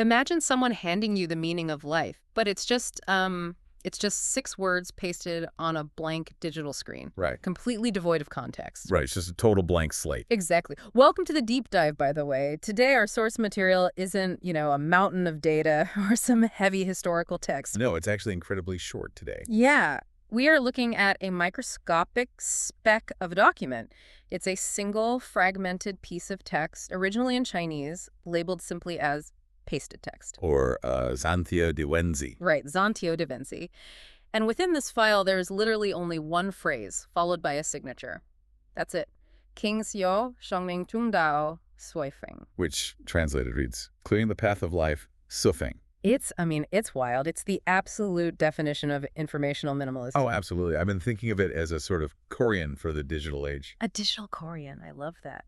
Imagine someone handing you the meaning of life, but it's just 6 words pasted on a blank digital screen, Right. completely devoid of context. Right. It's just a total blank slate. Exactly. Welcome to the deep dive, by the way. Today, our source material isn't, a mountain of data or some heavy historical text. No, it's actually incredibly short today. Yeah, we are looking at a microscopic speck of a document. It's a single fragmented piece of text, originally in Chinese, labeled simply as pasted text. Or Xanthio de Wenzi. Right, Zantio da Vinci. And within this file, there's literally only one phrase, followed by a signature. That's it. King Xiao, Shangming Tung Dao, Sui Feng. Which translated reads, clearing the path of life, Sufeng. It's wild. It's the absolute definition of informational minimalism. Oh, absolutely. I've been thinking of it as a sort of Korean for the digital age. A digital Korean. I love that.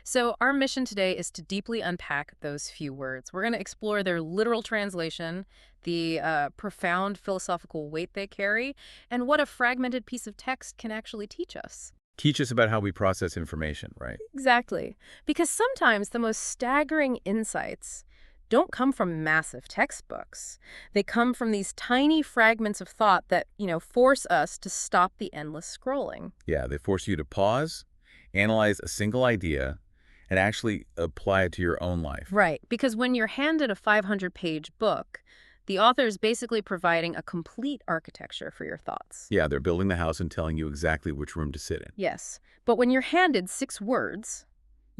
So our mission today is to deeply unpack those few words. We're going to explore their literal translation, the profound philosophical weight they carry, and what a fragmented piece of text can actually teach us. Teach us about how we process information, right? Exactly. Because sometimes the most staggering insights don't come from massive textbooks. They come from these tiny fragments of thought that, force us to stop the endless scrolling. Yeah, they force you to pause, analyze a single idea, and actually apply it to your own life. Right. Because when you're handed a 500-page book, the author is basically providing a complete architecture for your thoughts. Yeah, they're building the house and telling you exactly which room to sit in. Yes. But when you're handed 6 words,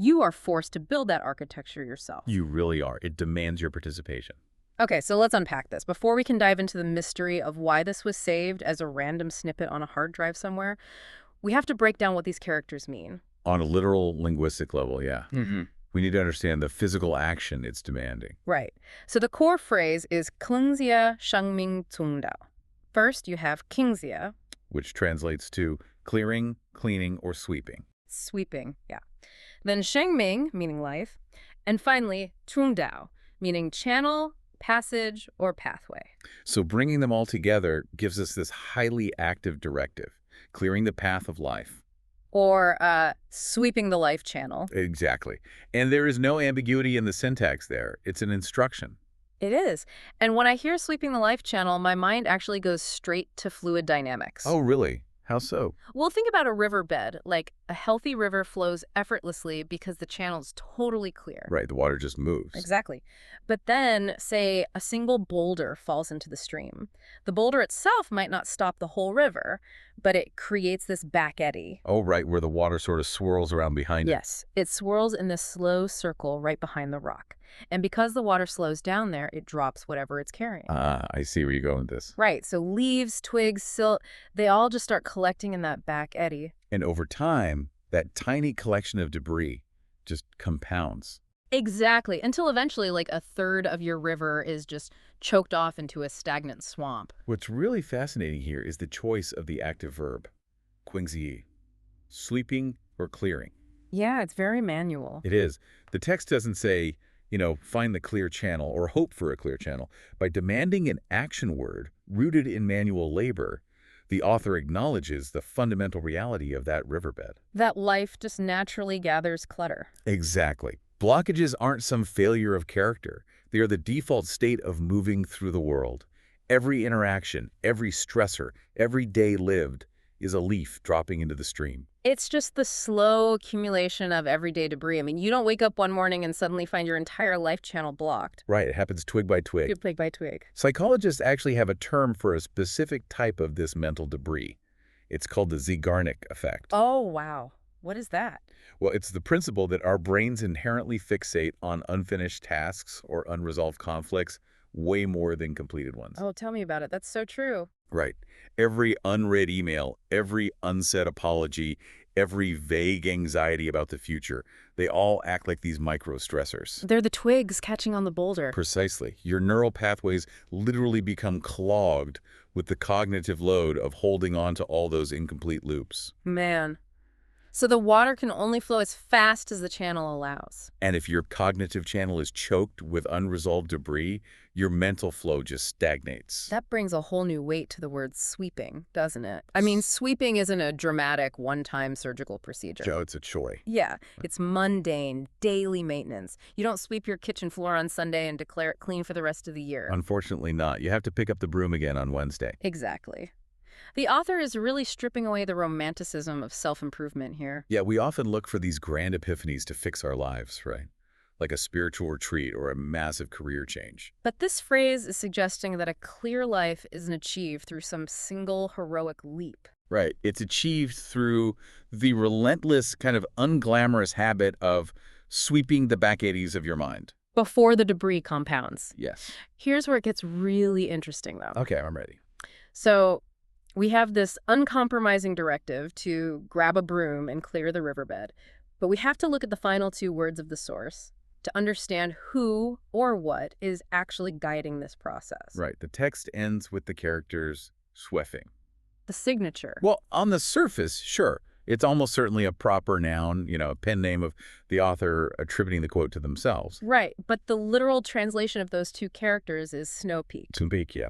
you are forced to build that architecture yourself. You really are. It demands your participation. Okay, so let's unpack this. Before we can dive into the mystery of why this was saved as a random snippet on a hard drive somewhere, we have to break down what these characters mean. On a literal linguistic level, yeah. Mm-hmm. We need to understand the physical action it's demanding. Right. So the core phrase is Klingxia Shangming Tsungdao. First, you have Kingxia. Which translates to clearing, cleaning, or sweeping. Sweeping, yeah. Then Shengming, meaning life. And finally, Tungdao, meaning channel, passage, or pathway. So bringing them all together gives us this highly active directive, clearing the path of life. Or sweeping the life channel. Exactly. And there is no ambiguity in the syntax there. It's an instruction. It is. And when I hear sweeping the life channel, my mind actually goes straight to fluid dynamics. Oh, really? How so? Well, think about a riverbed. Like, a healthy river flows effortlessly because the channel is totally clear. Right, the water just moves. Exactly. But then, say, a single boulder falls into the stream. The boulder itself might not stop the whole river, but it creates this back eddy. Oh, right, where the water sort of swirls around behind it. Yes, it swirls in this slow circle right behind the rock. And because the water slows down there, it drops whatever it's carrying. Ah, I see where you're going with this. Right, so leaves, twigs, silt, they all just start collecting in that back eddy. And over time, that tiny collection of debris just compounds. Exactly, until eventually, like, a third of your river is just choked off into a stagnant swamp. What's really fascinating here is the choice of the active verb, Qingzi, sweeping or clearing. Yeah, it's very manual. It is. The text doesn't say, find the clear channel or hope for a clear channel. By demanding an action word rooted in manual labor, the author acknowledges the fundamental reality of that riverbed. That life just naturally gathers clutter. Exactly. Blockages aren't some failure of character. They are the default state of moving through the world. Every interaction, every stressor, every day lived is a leaf dropping into the stream. It's just the slow accumulation of everyday debris. I mean, you don't wake up one morning and suddenly find your entire life channel blocked. Right, it happens twig by twig. Twig by twig. Psychologists actually have a term for a specific type of this mental debris. It's called the Zeigarnik effect. Oh, wow. What is that? Well, it's the principle that our brains inherently fixate on unfinished tasks or unresolved conflicts way more than completed ones. Oh, tell me about it. That's so true. Right. Every unread email, every unsaid apology, every vague anxiety about the future, they all act like these micro-stressors. They're the twigs catching on the boulder. Precisely. Your neural pathways literally become clogged with the cognitive load of holding on to all those incomplete loops. Man. So the water can only flow as fast as the channel allows. And if your cognitive channel is choked with unresolved debris, your mental flow just stagnates. That brings a whole new weight to the word sweeping, doesn't it? I mean, sweeping isn't a dramatic one-time surgical procedure. Joe, it's a chore. Yeah, it's mundane, daily maintenance. You don't sweep your kitchen floor on Sunday and declare it clean for the rest of the year. Unfortunately not. You have to pick up the broom again on Wednesday. Exactly. The author is really stripping away the romanticism of self-improvement here. Yeah, we often look for these grand epiphanies to fix our lives, right? Like a spiritual retreat or a massive career change. But this phrase is suggesting that a clear life isn't achieved through some single heroic leap. Right. It's achieved through the relentless, kind of unglamorous habit of sweeping the back eddies of your mind. Before the debris compounds. Yes. Here's where it gets really interesting, though. Okay, I'm ready. So we have this uncompromising directive to grab a broom and clear the riverbed. But we have to look at the final two words of the source to understand who or what is actually guiding this process. Right. The text ends with the characters sweffing. The signature. Well, on the surface, sure. It's almost certainly a proper noun, a pen name of the author attributing the quote to themselves. Right, but the literal translation of those two characters is snow peak. Tumbik, yeah.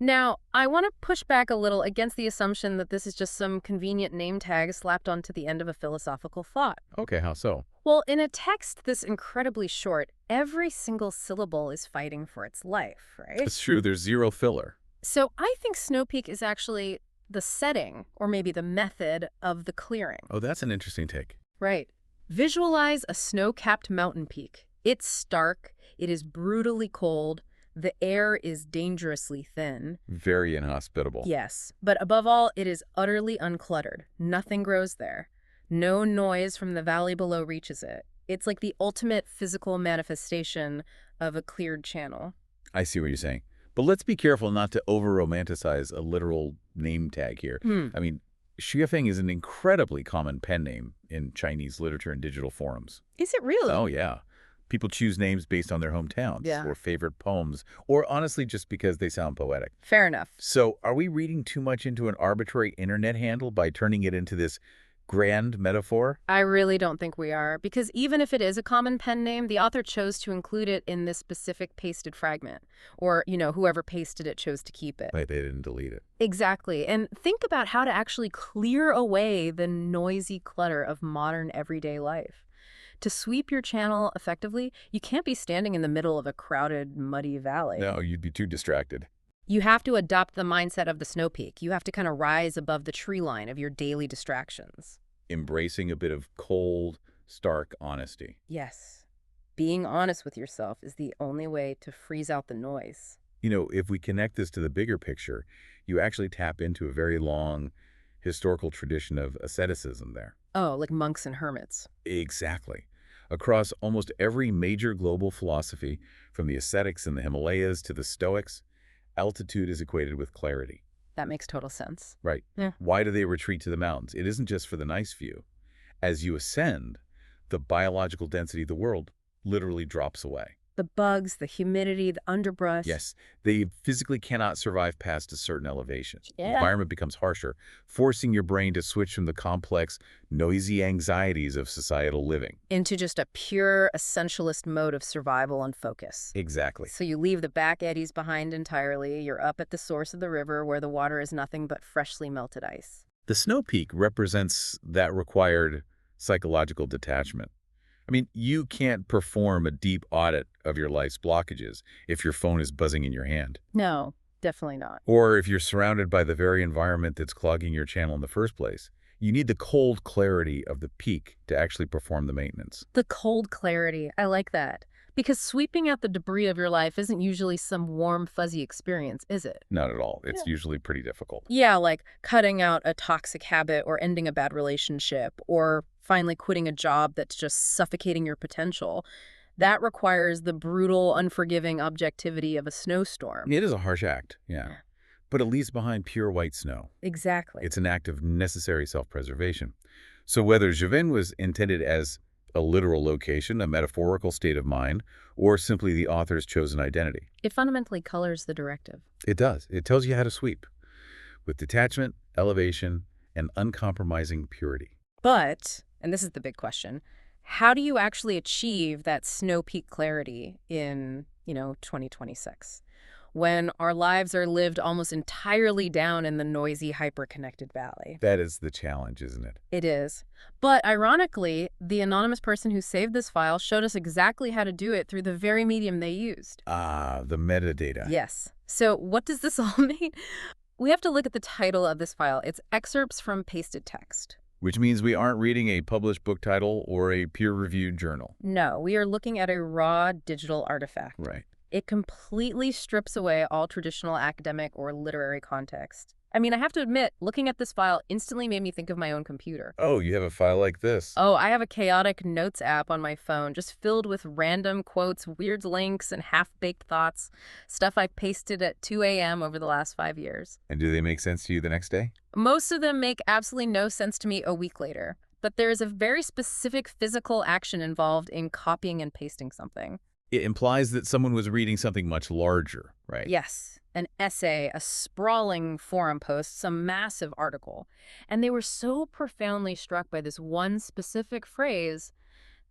Now, I want to push back a little against the assumption that this is just some convenient name tag slapped onto the end of a philosophical thought. Okay, how so? Well, in a text this incredibly short, every single syllable is fighting for its life, right? It's true, there's zero filler. So I think snow peak is actually the setting, or maybe the method, of the clearing. Oh, that's an interesting take. Right. Visualize a snow-capped mountain peak. It's stark, it is brutally cold, the air is dangerously thin. Very inhospitable. Yes, but above all, it is utterly uncluttered. Nothing grows there. No noise from the valley below reaches it. It's like the ultimate physical manifestation of a cleared channel. I see what you're saying. But let's be careful not to over-romanticize a literal name tag here. I mean, Xuefeng is an incredibly common pen name in Chinese literature and digital forums. Is it really? Oh, yeah. People choose names based on their hometowns Yeah. or favorite poems, or honestly just because they sound poetic. Fair enough. So are we reading too much into an arbitrary internet handle by turning it into this grand metaphor? I really don't think we are, because even if it is a common pen name, the author chose to include it in this specific pasted fragment. Or, whoever pasted it chose to keep it. Right, they didn't delete it. Exactly. And think about how to actually clear away the noisy clutter of modern everyday life. To sweep your channel effectively, you can't be standing in the middle of a crowded, muddy valley. No, you'd be too distracted. You have to adopt the mindset of the snow peak. You have to kind of rise above the tree line of your daily distractions. Embracing a bit of cold, stark honesty. Yes. Being honest with yourself is the only way to freeze out the noise. If we connect this to the bigger picture, you actually tap into a very long historical tradition of asceticism there. Oh, like monks and hermits. Exactly. Across almost every major global philosophy, from the ascetics in the Himalayas to the Stoics, altitude is equated with clarity. That makes total sense. Right. Yeah. Why do they retreat to the mountains? It isn't just for the nice view. As you ascend, the biological density of the world literally drops away. The bugs, the humidity, the underbrush. Yes, they physically cannot survive past a certain elevation. The Yeah. environment becomes harsher, forcing your brain to switch from the complex, noisy anxieties of societal living. Into just a pure essentialist mode of survival and focus. Exactly. So you leave the back eddies behind entirely. You're up at the source of the river where the water is nothing but freshly melted ice. The snow peak represents that required psychological detachment. I mean, you can't perform a deep audit of your life's blockages if your phone is buzzing in your hand, No, definitely not. or if you're surrounded by the very environment that's clogging your channel in the first place. You need the cold clarity of the peak to actually perform the maintenance. The cold clarity. I like that. Because sweeping out the debris of your life isn't usually some warm, fuzzy experience, is it? Not at all. It's usually pretty difficult. Yeah, like cutting out a toxic habit or ending a bad relationship or finally quitting a job that's just suffocating your potential. That requires the brutal, unforgiving objectivity of a snowstorm. It is a harsh act, yeah. But it leaves behind pure white snow. Exactly. It's an act of necessary self-preservation. So whether Javan was intended as a literal location, a metaphorical state of mind, or simply the author's chosen identity, It fundamentally colors the directive. it does. It tells you how to sweep with detachment, elevation, and uncompromising purity. But, and this is the big question, how do you actually achieve that snow peak clarity in, 2026? When our lives are lived almost entirely down in the noisy, hyper-connected valley. That is the challenge, isn't it? It is. But ironically, the anonymous person who saved this file showed us exactly how to do it through the very medium they used. Ah, the metadata. Yes. So what does this all mean? We have to look at the title of this file. It's excerpts from pasted text. Which means we aren't reading a published book title or a peer-reviewed journal. No, we are looking at a raw digital artifact. Right. It completely strips away all traditional academic or literary context. I mean, I have to admit, looking at this file instantly made me think of my own computer. Oh, you have a file like this. Oh, I have a chaotic notes app on my phone just filled with random quotes, weird links, and half-baked thoughts, stuff I pasted at 2 a.m. over the last 5 years. And do they make sense to you the next day? Most of them make absolutely no sense to me a week later, but there is a very specific physical action involved in copying and pasting something. It implies that someone was reading something much larger, right? Yes, an essay, a sprawling forum post, some massive article. And they were so profoundly struck by this one specific phrase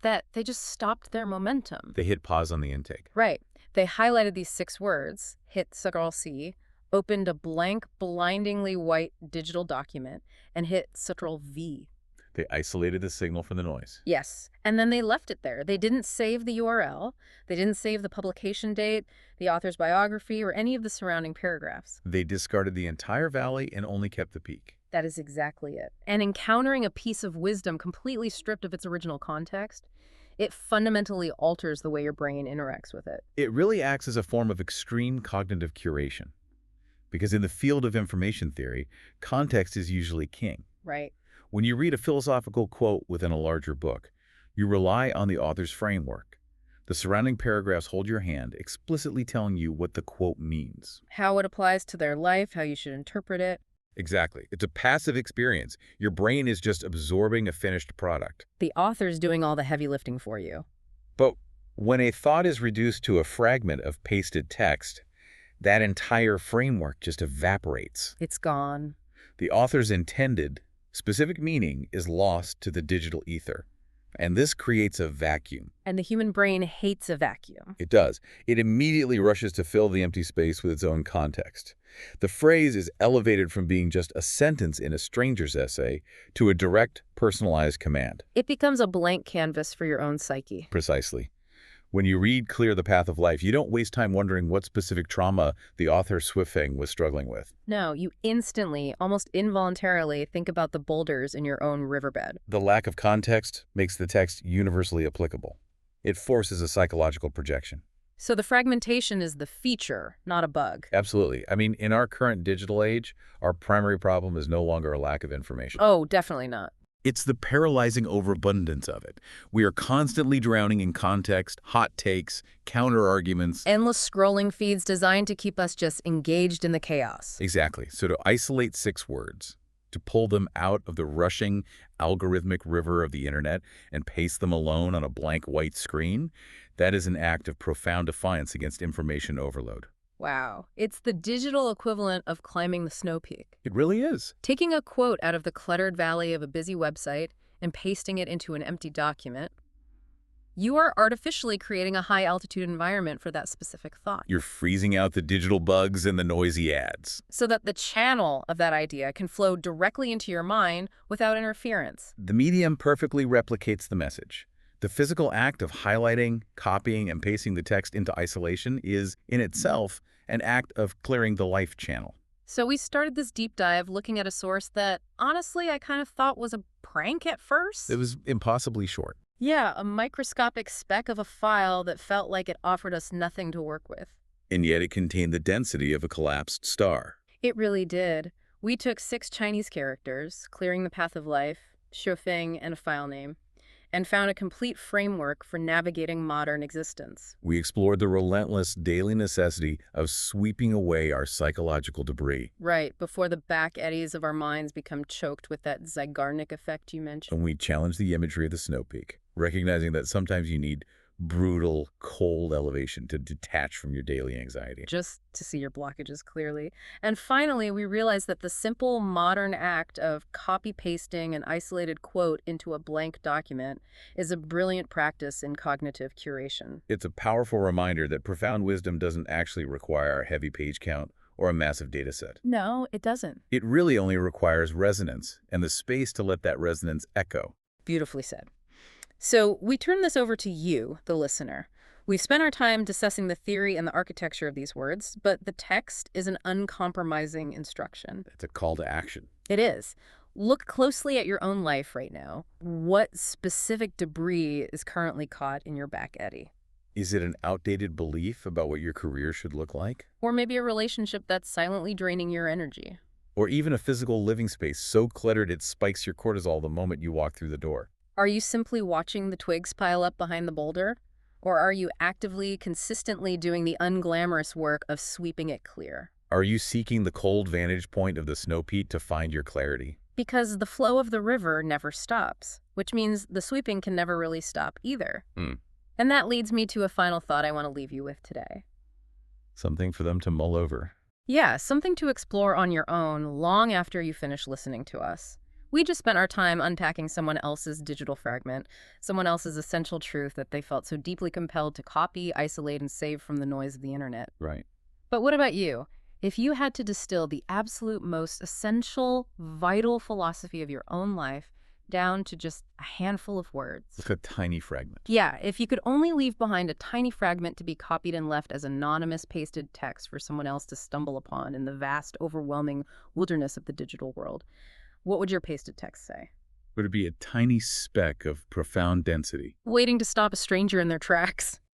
that they just stopped their momentum. They hit pause on the intake. Right. They highlighted these 6 words, hit Ctrl-C, opened a blank, blindingly white digital document, and hit Ctrl-V. They isolated the signal from the noise. Yes. And then they left it there. They didn't save the URL. They didn't save the publication date, the author's biography, or any of the surrounding paragraphs. They discarded the entire valley and only kept the peak. That is exactly it. And encountering a piece of wisdom completely stripped of its original context, it fundamentally alters the way your brain interacts with it. It really acts as a form of extreme cognitive curation. Because in the field of information theory, context is usually king. Right. When you read a philosophical quote within a larger book, you rely on the author's framework. The surrounding paragraphs hold your hand, explicitly telling you what the quote means. How it applies to their life, how you should interpret it. Exactly. It's a passive experience. Your brain is just absorbing a finished product. The author's doing all the heavy lifting for you. But when a thought is reduced to a fragment of pasted text, that entire framework just evaporates. It's gone. The author's intended, specific meaning is lost to the digital ether. And this creates a vacuum. And the human brain hates a vacuum. It does. It immediately rushes to fill the empty space with its own context. The phrase is elevated from being just a sentence in a stranger's essay to a direct, personalized command. It becomes a blank canvas for your own psyche. Precisely. When you read Clear the Path of Life, you don't waste time wondering what specific trauma the author Swifeng was struggling with. No, you instantly, almost involuntarily, think about the boulders in your own riverbed. The lack of context makes the text universally applicable. It forces a psychological projection. So the fragmentation is the feature, not a bug. Absolutely. I mean, in our current digital age, our primary problem is no longer a lack of information. Oh, definitely not. It's the paralyzing overabundance of it. We are constantly drowning in context, hot takes, counter-arguments. Endless scrolling feeds designed to keep us just engaged in the chaos. Exactly. So to isolate 6 words, to pull them out of the rushing algorithmic river of the internet and paste them alone on a blank white screen, that is an act of profound defiance against information overload. Wow. It's the digital equivalent of climbing the snow peak. It really is. Taking a quote out of the cluttered valley of a busy website and pasting it into an empty document, you are artificially creating a high-altitude environment for that specific thought. You're freezing out the digital bugs and the noisy ads. So that the channel of that idea can flow directly into your mind without interference. The medium perfectly replicates the message. The physical act of highlighting, copying, and pasting the text into isolation is, in itself, an act of clearing the life channel. So we started this deep dive looking at a source that, honestly, I kind of thought was a prank at first. It was impossibly short. Yeah, a microscopic speck of a file that felt like it offered us nothing to work with. And yet it contained the density of a collapsed star. It really did. We took 6 Chinese characters, clearing the path of life, Shofeng, and a file name, and found a complete framework for navigating modern existence. We explored the relentless daily necessity of sweeping away our psychological debris. Right, before the back eddies of our minds become choked with that Zeigarnik effect you mentioned. And we challenged the imagery of the snow peak, recognizing that sometimes you need brutal, cold elevation to detach from your daily anxiety. Just to see your blockages clearly. And finally, we realize that the simple modern act of copy-pasting an isolated quote into a blank document is a brilliant practice in cognitive curation. It's a powerful reminder that profound wisdom doesn't actually require a heavy page count or a massive data set. No, it doesn't. It really only requires resonance and the space to let that resonance echo. Beautifully said. So we turn this over to you, the listener. We've spent our time discussing the theory and the architecture of these words, but the text is an uncompromising instruction. It's a call to action. It is. Look closely at your own life right now. What specific debris is currently caught in your back eddy? Is it an outdated belief about what your career should look like? Or maybe a relationship that's silently draining your energy? Or even a physical living space so cluttered it spikes your cortisol the moment you walk through the door? Are you simply watching the twigs pile up behind the boulder? Or are you actively, consistently doing the unglamorous work of sweeping it clear? Are you seeking the cold vantage point of the snow peak to find your clarity? Because the flow of the river never stops, which means the sweeping can never really stop either. Hmm. And that leads me to a final thought I want to leave you with today. Something for them to mull over. Yeah, something to explore on your own long after you finish listening to us. We just spent our time unpacking someone else's digital fragment, someone else's essential truth that they felt so deeply compelled to copy, isolate, and save from the noise of the internet. Right. But what about you? If you had to distill the absolute most essential, vital philosophy of your own life down to just a handful of words. Like a tiny fragment. Yeah, if you could only leave behind a tiny fragment to be copied and left as anonymous pasted text for someone else to stumble upon in the vast, overwhelming wilderness of the digital world, what would your pasted text say? Would it be a tiny speck of profound density? Waiting to stop a stranger in their tracks.